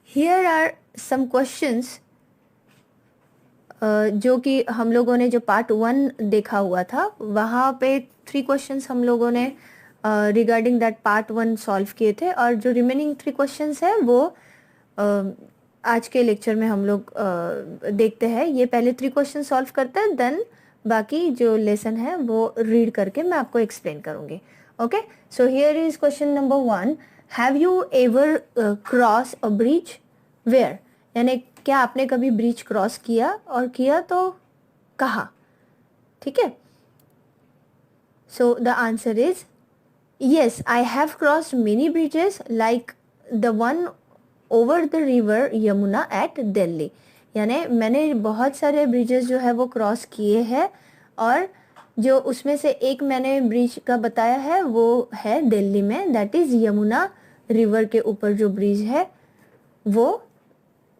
Here are some questions जो कि हम लोगों ने जो पार्ट 1 देखा हुआ था वहाँ पे 3 क्वेश्चंस हम लोगों ने रिगार्डिंग दैट पार्ट 1 सॉल्व किए थे, और जो रिमेनिंग 3 क्वेश्चंस है वो आज के लेक्चर में हम लोग देखते हैं। ये पहले 3 क्वेश्चन सॉल्व करते हैं, देन बाकी जो लेसन है वो रीड करके मैं आपको एक्सप्लेन करूँगी। Okay, so here is question number 1। Have you ever cross a bridge? Where, यानी क्या आपने कभी ब्रिज क्रॉस किया, और किया तो कहाँ? ठीक है, सो the answer is yes, I have crossed many bridges like the one over the river Yamuna at Delhi. यानी मैंने बहुत सारे ब्रिजेस जो है वो क्रॉस किए हैं, और जो उसमें से एक मैंने ब्रिज का बताया है वो है दिल्ली में, दैट इज यमुना रिवर के ऊपर जो ब्रिज है वो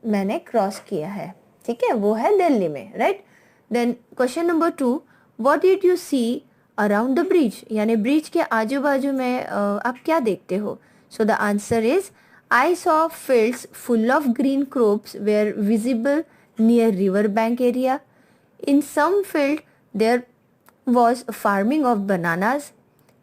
मैंने क्रॉस किया है। ठीक है, वो है दिल्ली में, right. Then question number 2, what did you see around the bridge? यानी ब्रिज के आजू बाजू में आप क्या देखते हो? So the answer is I saw fields full of green crops were visible near river bank area. In some field there was farming of bananas.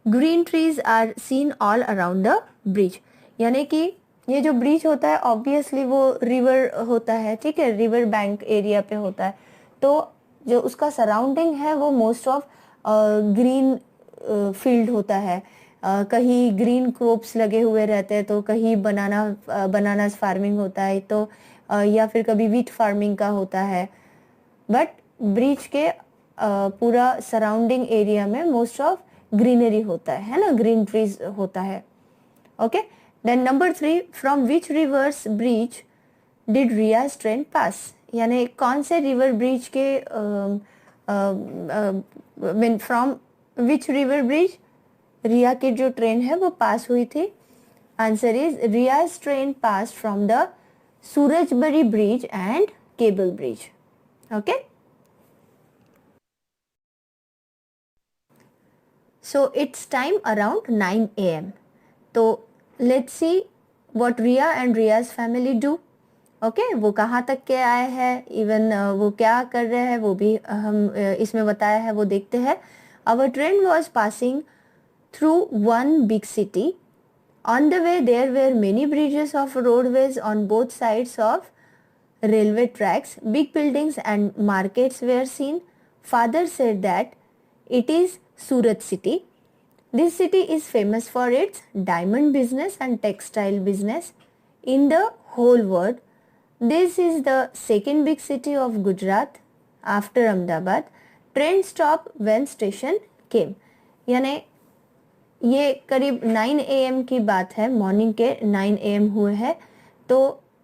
Green trees are seen all around the bridge। यानी कि ये जो bridge होता है obviously वो river होता है, ठीक है, रिवर बैंक एरिया पे होता है, तो जो उसका सराउंडिंग है वो मोस्ट ऑफ ग्रीन फील्ड होता है। कहीं ग्रीन क्रॉप्स लगे हुए रहते हैं, तो कहीं बनानास फार्मिंग होता है, तो या फिर कभी वीट फार्मिंग का होता है। बट ब्रिज के पूरा सराउंडिंग एरिया में मोस्ट ऑफ ग्रीनरी होता है ना, ग्रीन ट्रीज होता है। Okay, then number 3, from which rivers bridge did Riyaz train pass? यानी कौन से रिवर ब्रिज के from which river bridge Riya की जो ट्रेन है वो पास हुई थी? Answer is Riyaz train pass from the Surajbari bridge and cable bridge. Okay, so it's time around 9 a.m. तो let's see what Ria and Ria's family do. Okay, वो कहाँ तक के आए हैं, इवन वो क्या कर रहे हैं वो भी हम इसमें बताया है, वो देखते हैं। Our train was passing through one big city. On the way there were many bridges of roadways on both sides of railway tracks. Big buildings and markets were seen. Father said that it is Surat city. This city is famous for its diamond business and textile business in the whole world. This is the second big city of Gujarat after Ahmedabad. Train stop when station came। यानी ये करीब 9 AM की बात है, morning के 9 AM हुए हैं। तो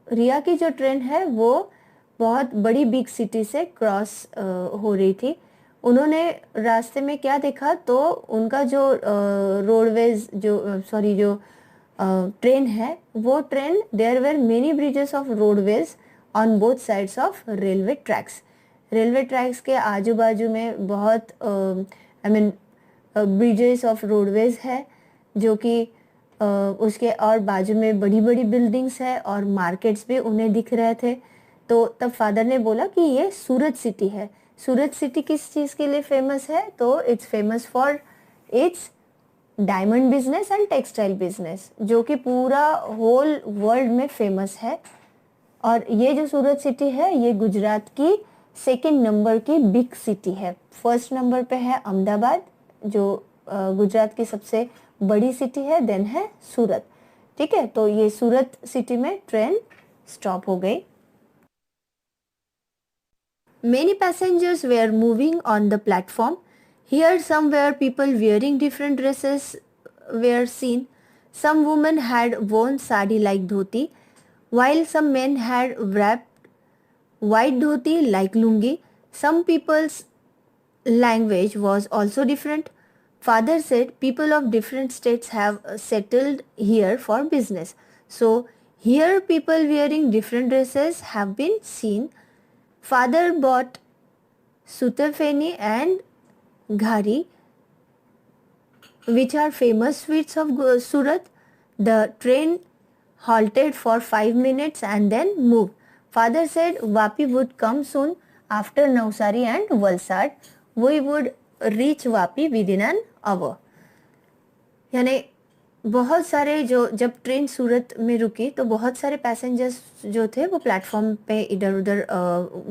रिया की जो ट्रेन है वो बहुत बड़ी बिग सिटी से क्रॉस हो रही थी। उन्होंने रास्ते में क्या देखा, तो उनका जो रोडवेज जो सॉरी जो ट्रेन है वो train, there were many bridges of roadways on both sides of railway tracks. Railway tracks के आजू बाजू में बहुत I mean bridges of roadways है, जो कि उसके और बाजू में बड़ी बड़ी बिल्डिंग्स है और मार्केट्स भी उन्हें दिख रहे थे। तो तब फादर ने बोला कि ये सूरत सिटी है। सूरत सिटी किस चीज़ के लिए फेमस है? तो it's famous for its diamond business and textile business, जो कि पूरा होल वर्ल्ड में फेमस है। और ये जो सूरत सिटी है ये गुजरात की सेकंड नंबर की बिग सिटी है। फर्स्ट नंबर पे है अहमदाबाद, जो गुजरात की सबसे बड़ी सिटी है, देन है सूरत। ठीक है, तो ये सूरत सिटी में ट्रेन स्टॉप हो गई। Many passengers were moving on the platform. Here somewhere people wearing different dresses were seen. Some women had worn sari like dhoti, while some men had wrapped white dhoti like lungi. Some people's language was also different. Father said people of different states have settled here for business. So here people wearing different dresses have been seen. Father bought Sutafeni and Ghari, which are famous sweets of Surat. The train halted for 5 minutes and then moved. Father said Vapi would come soon after Navsari and Valsad. We would reach Vapi within an hour. यानी बहुत सारे जो जब train सूरत में रुकी तो बहुत सारे पैसेंजर्स जो थे वो प्लेटफॉर्म पे इधर उधर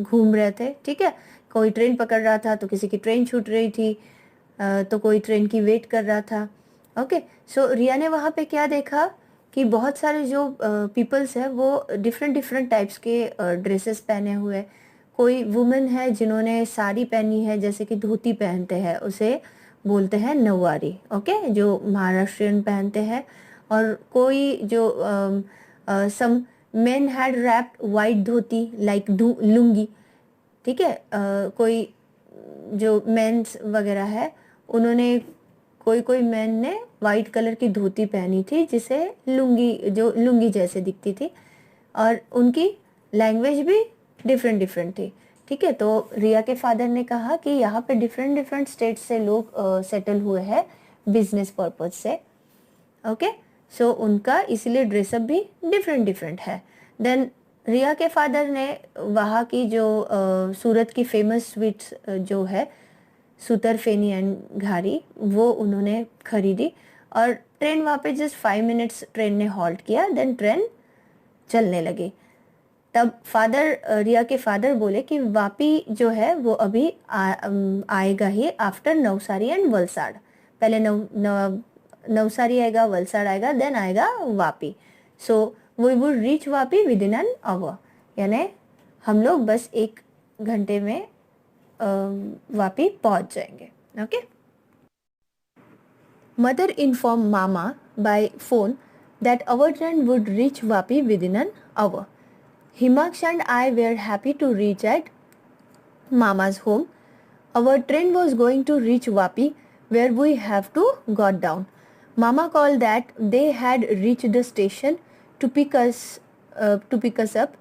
घूम रहे थे, ठीक है. कोई ट्रेन पकड़ रहा था तो किसी की ट्रेन छूट रही थी, तो कोई ट्रेन की वेट कर रहा था. ओके, सो रिया ने वहाँ पे क्या देखा कि बहुत सारे जो पीपल्स है वो डिफरेंट डिफरेंट टाइप्स के ड्रेसेस पहने हुए. कोई वुमेन है जिन्होंने साड़ी पहनी है, जैसे कि धोती पहनते हैं, उसे बोलते हैं नौवारी. ओके, जो महाराष्ट्रियन पहनते हैं. और कोई जो some men had wrapped white dhoti like lungi, ठीक है. कोई जो मेंस वगैरह है उन्होंने कोई मैन ने वाइट कलर की धोती पहनी थी जिसे लुंगी जैसे दिखती थी, और उनकी लैंग्वेज भी डिफरेंट डिफरेंट थी, ठीक है. तो रिया के फादर ने कहा कि यहाँ पे डिफरेंट डिफरेंट स्टेट से लोग सेटल हुए हैं बिजनेस पर्पज से. ओके, सो उनका इसीलिए ड्रेसअप भी डिफरेंट डिफरेंट है. देन रिया के फादर ने वहाँ की जो सूरत की फेमस स्वीट्स जो है सूतर फेनी एंड घारी, वो उन्होंने खरीदी. और ट्रेन वहाँ पे जस्ट 5 मिनट्स ट्रेन ने हॉल्ट किया, देन ट्रेन चलने लगी. तब रिया के फादर बोले कि वापी जो है वो अभी आएगा ही आफ्टर नवसारी एंड वलसाड. पहले नवसारी आएगा, वलसाड आएगा, देन आएगा Vapi. So we would reach Vapi within an hour, यानी हम लोग बस 1 घंटे में वापी पहुंच जाएंगे. ओके. मदर इन्फॉर्म मामा by phone that our train would reach Vapi within an hour. Himaksh and I were happy to reach at Mama's home. Our train was going to reach Vapi, where we have to got down. Mama called that they had reached the station to pick us up.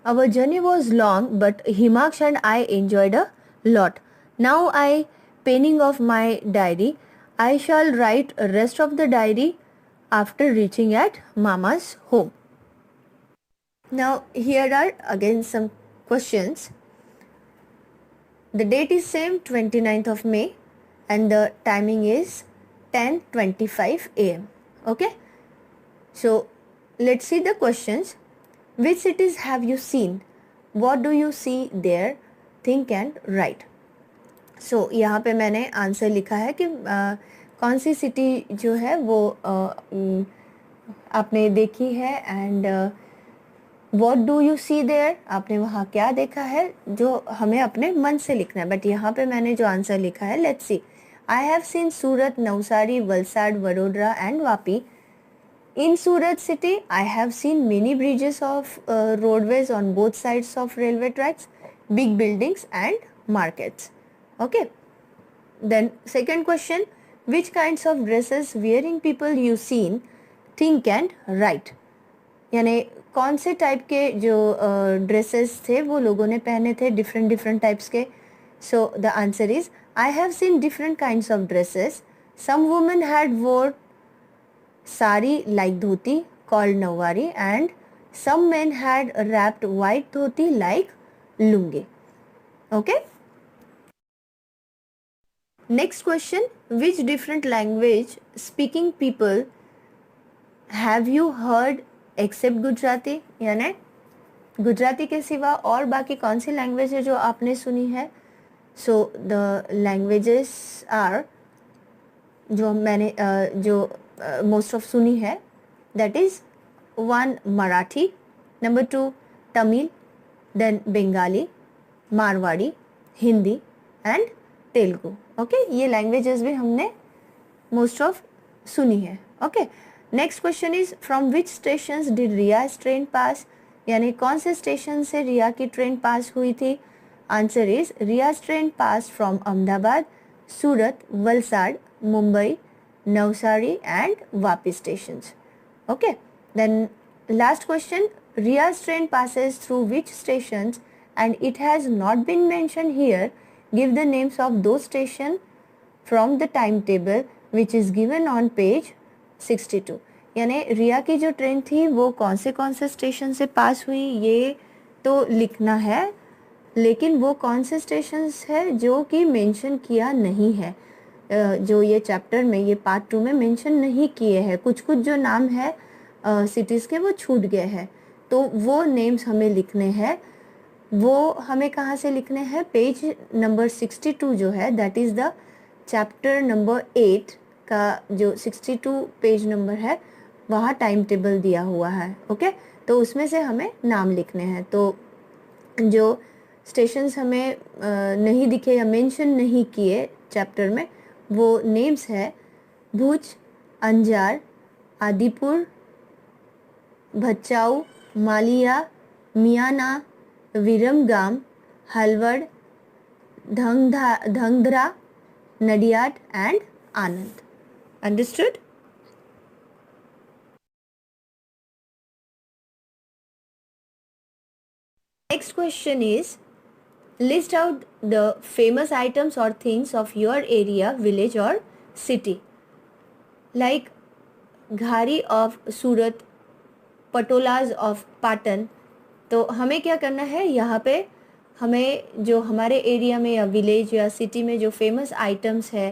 Our journey was long, but Himaksh and I enjoyed a lot. Now I penning of my diary. I shall write rest of the diary after reaching at Mama's home. Now here are again some questions. The date is same, 29th of May, and the timing is 10:25 AM. Okay, so let's see the questions. Which cities have you seen? What do you see there? Think and write. So यहाँ पे मैंने answer लिखा है कि कौन सी city जो है वो आपने देखी है, and what do you see there, आपने वहाँ क्या देखा है, जो हमें अपने मन से लिखना है. बट यहाँ पे मैंने जो आंसर लिखा है, let's see. I have seen Surat, Navsari, Valsad, Vadodara and Vapi. In Surat city I have seen many bridges of roadways on both sides of railway tracks, big buildings and markets. Okay. Then second question, which kinds of dresses wearing people you seen, think and write. यानी कौन से type के जो dresses थे वो लोगों ने पहने थे, डिफरेंट डिफरेंट टाइप्स के. So the answer is I have seen different kinds of dresses. Some women had wore sari like dhoti called Nauvari, and some men had wrapped white dhoti like lungi. Okay. Next question, which different language speaking people have you heard except Gujarati, यानी गुजराती के सिवा और बाकी कौन सी language है जो आपने सुनी है. सो द लैंग्वेजेस आर, जो मैंने जो मोस्ट ऑफ सुनी है, that is 1 Marathi, number 2 Tamil, then Bengali, Marwari, Hindi and Telugu. Okay, ये लैंग्वेजेस भी हमने मोस्ट ऑफ सुनी है. Okay. Next question is from which stations did Riyaz train pass, यानी कौन से स्टेशन से रिया की ट्रेन पास हुई थी. Answer is Riyaz train pass from Ahmedabad, Surat, Valsad, Mumbai, Navsari and Vapi stations. Okay. Then last question, रियाज train passes through which stations and it has not been mentioned here. Give the names of those stations from the timetable which is given on page 62. यानी रिया की जो train थी वो कौन से station से पास हुई ये तो लिखना है, लेकिन वो कौन से स्टेशंस है जो कि मेंशन किया नहीं है, जो ये चैप्टर में, ये पार्ट 2 में मेंशन नहीं किए हैं। कुछ कुछ जो नाम है सिटीज़ के वो छूट गए हैं, तो वो नेम्स हमें लिखने हैं। वो हमें कहाँ से लिखने हैं? पेज नंबर 62 जो है, that is the chapter number 8 का जो 62 पेज नंबर है, वहाँ टाइम टेबल दिया हुआ है। ओके, तो उसमें से हमें नाम लिखने हैं। तो जो स्टेशंस हमें नहीं दिखे या मेंशन नहीं किए चैप्टर में, वो नेम्स है Bhuj, Anjar, Adipur, Bhachau, Maliya, Miyana, Viramgam, Halvad, Dhrangadhra, Nadiad and Anand. Understood? Next question is, list out the famous items or things of your area, village or city. Like घारी of सूरत, पटोलाज ऑफ पाटन। तो हमें क्या करना है, यहाँ पे हमें जो हमारे एरिया में या विलेज या सिटी में जो फेमस आइटम्स है,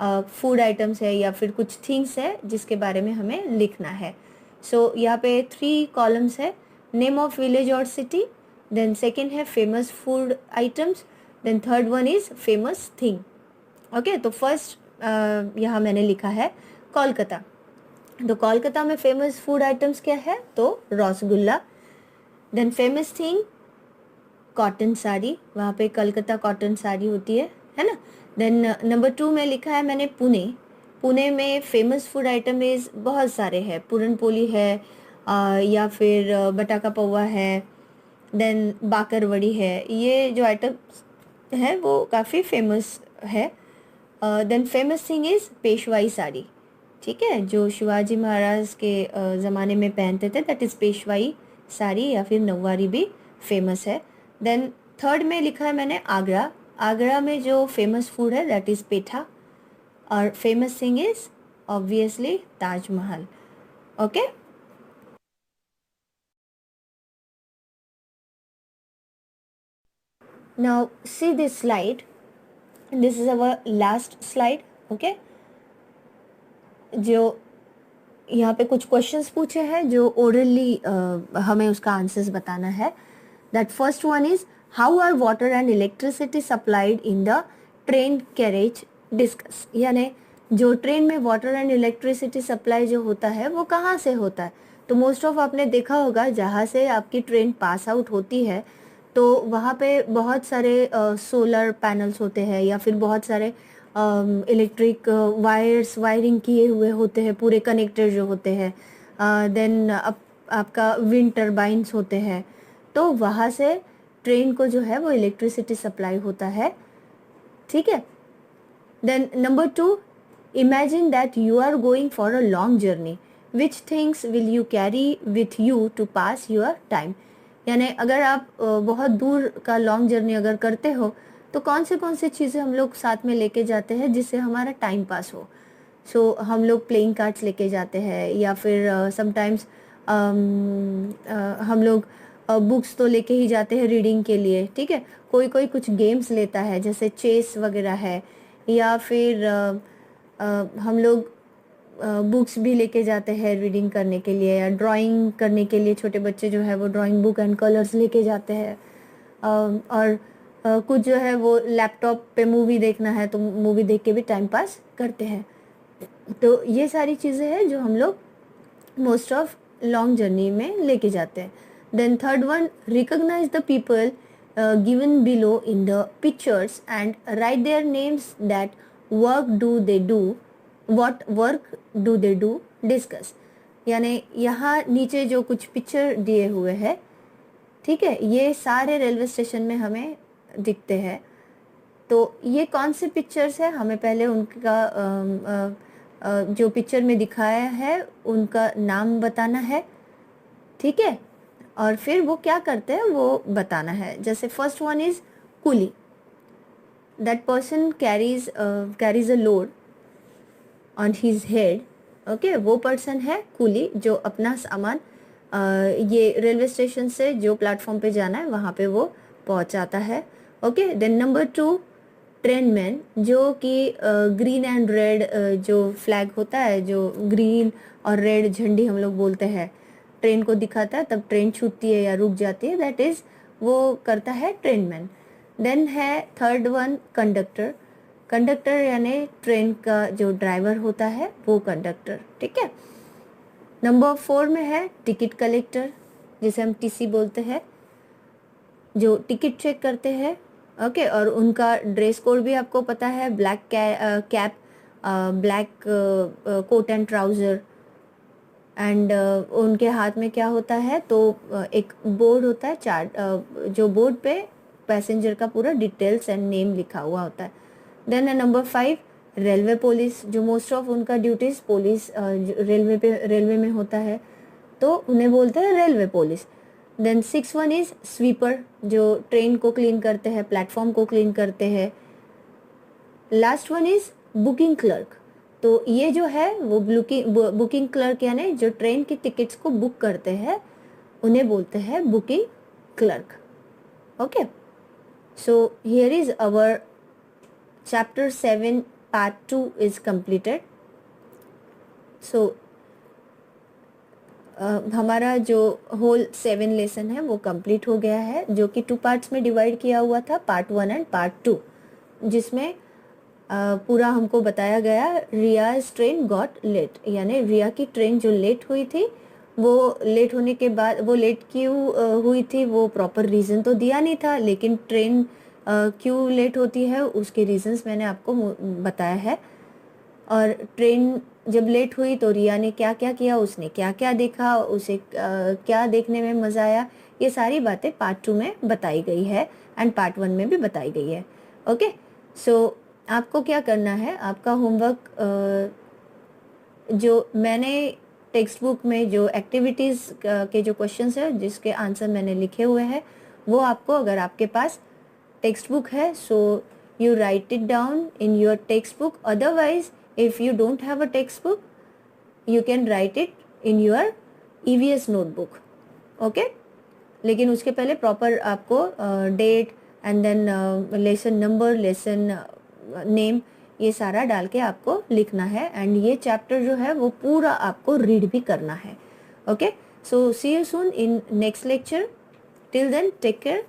फूड आइटम्स है या फिर कुछ थिंग्स है जिसके बारे में हमें लिखना है। सो यहाँ पे 3 कॉलम्स है, नेम ऑफ विलेज और सिटी, देन सेकेंड है famous food items, then third one is famous thing. Okay, तो फर्स्ट यहाँ मैंने लिखा है कोलकाता। तो कोलकाता में फेमस फूड आइटम्स क्या है? तो rasgulla. Then famous thing cotton sari, वहाँ पे कलकत्ता कॉटन साड़ी होती है ना। देन नंबर 2 में लिखा है मैंने पुणे। पुणे में फेमस फूड आइटम इज़ बहुत सारे हैं, पूरन पोली है, या फिर बटाका पौवा है, देन बाकरवड़ी है। ये जो आइटम्स है वो काफ़ी फेमस है। देन फेमस थिंग इज़ पेशवाई साड़ी, ठीक है, जो शिवाजी महाराज के ज़माने में पहनते थे, दैट इज़ पेशवाई साड़ी या फिर नौवारी भी फेमस है। देन थर्ड में लिखा है मैंने आगरा। आगरा में जो फेमस फूड है दैट इज़ पेठा, और famous thing is obviously Taj Mahal. Okay, now see this slide, this is our last slide. Okay, जो यहाँ पे कुछ क्वेश्चंस पूछे हैं जो ओरली हमें उसका आंसर्स बताना है। That first one is, how are water and electricity supplied in the train carriage discuss. यानी जो ट्रेन में वाटर एंड इलेक्ट्रिसिटी सप्लाई जो होता है वो कहाँ से होता है? तो मोस्ट ऑफ आपने देखा होगा जहाँ से आपकी ट्रेन पास आउट होती है तो वहाँ पे बहुत सारे सोलर पैनल्स होते हैं या फिर बहुत सारे इलेक्ट्रिक वायरिंग किए हुए होते हैं, पूरे कनेक्टर जो होते हैं। देन आपका विंड टर्बाइंस होते हैं, तो वहाँ से ट्रेन को जो है वो इलेक्ट्रिसिटी सप्लाई होता है, ठीक है। Then number 2, imagine that you are going for a long journey, which things will you carry with you to pass your time. यानी अगर आप बहुत दूर का लॉन्ग जर्नी अगर करते हो तो कौन से चीज़ें हम लोग साथ में लेके जाते हैं जिससे हमारा टाइम पास हो। सो हम लोग प्लेइंग कार्ड्स लेके जाते हैं या फिर समटाइम्स हम लोग बुक्स तो लेके ही जाते हैं रीडिंग के लिए, ठीक है। कोई कोई कुछ गेम्स लेता है जैसे चेस वगैरह है, या फिर हम लोग बुक्स भी लेके जाते हैं रीडिंग करने के लिए, या ड्राइंग करने के लिए छोटे बच्चे जो है वो ड्राइंग बुक एंड कलर्स लेके जाते हैं। और कुछ जो है वो लैपटॉप पे मूवी देखना है तो मूवी देख के भी टाइम पास करते हैं। तो ये सारी चीज़ें हैं जो हम लोग मोस्ट ऑफ लॉन्ग जर्नी में लेके जाते हैं। Then third one, recognise the people given below in the pictures and write their names, that work do they do, what work do they do, discuss. यानी यहाँ नीचे जो कुछ पिक्चर दिए हुए हैं, ठीक है, ये सारे रेलवे स्टेशन में हमें दिखते हैं। तो ये कौन से पिक्चर्स है, हमें पहले उनका जो पिक्चर में दिखाया है उनका नाम बताना है, ठीक है, और फिर वो क्या करते हैं वो बताना है। जैसे first one is coolie, that person carries a load on his head okay, वो पर्सन है कूली जो अपना सामान ये रेलवे स्टेशन से जो प्लेटफॉर्म पे जाना है वहाँ पे वो पहुँचाता है। Okay, then number 2 train man, जो कि ग्रीन एंड रेड जो फ्लैग होता है, जो ग्रीन और रेड झंडी हम लोग बोलते हैं, ट्रेन को दिखाता है तब ट्रेन छूटती है या रुक जाती है, दैट इज वो करता है ट्रेन मैन। देन है थर्ड वन कंडक्टर। कंडक्टर यानी ट्रेन का जो ड्राइवर होता है वो कंडक्टर, ठीक है। नंबर 4 में है टिकट कलेक्टर, जिसे हम टीसी बोलते हैं, जो टिकट चेक करते हैं। ओके, और उनका ड्रेस कोड भी आपको पता है, black cap, black coat and trouser, and उनके हाथ में क्या होता है, तो एक बोर्ड होता है, चार्ट, जो बोर्ड पे पैसेंजर का पूरा डिटेल्स एंड नेम लिखा हुआ होता है। देन नंबर 5 रेलवे पुलिस, जो मोस्ट ऑफ उनका ड्यूटीज पुलिस रेलवे में होता है, तो उन्हें बोलते हैं railway police. Then 6 one is sweeper, जो ट्रेन को क्लीन करते हैं, प्लेटफॉर्म को क्लीन करते हैं। Last one is booking clerk, तो ये जो है वो बुकिंग क्लर्क यानी जो ट्रेन की टिकट्स को बुक करते हैं उन्हें बोलते हैं booking clerk. Okay, so here is our chapter 7 part 2 is completed. सो हमारा जो होल 7 लेसन है वो कंप्लीट हो गया है, जो कि 2 पार्ट्स में डिवाइड किया हुआ था, पार्ट 1 एंड पार्ट 2, जिसमें पूरा हमको बताया गया रियाज ट्रेन गॉट लेट, यानी रिया की ट्रेन जो लेट हुई थी, वो लेट होने के बाद वो लेट क्यों हुई थी, वो प्रॉपर रीज़न तो दिया नहीं था, लेकिन ट्रेन क्यों लेट होती है उसके रीजंस मैंने आपको बताया है। और ट्रेन जब लेट हुई तो रिया ने क्या क्या किया, उसने क्या क्या देखा, उसे क्या देखने में मज़ा आया, ये सारी बातें पार्ट 2 में बताई गई है एंड पार्ट 1 में भी बताई गई है। ओके, सो आपको क्या करना है, आपका होमवर्क जो मैंने टेक्स्ट बुक में जो एक्टिविटीज़ के जो क्वेश्चंस है जिसके आंसर मैंने लिखे हुए हैं, वो आपको, अगर आपके पास टेक्स्ट बुक है, सो you write it down in your textbook. Otherwise, if you don't have a textbook, you can write it in your EVS notebook. Okay, लेकिन उसके पहले प्रॉपर आपको date and then lesson number, lesson name, ये सारा डाल के आपको लिखना है, एंड ये चैप्टर जो है वो पूरा आपको रीड भी करना है। Okay, so see you soon in next lecture. Till then take care.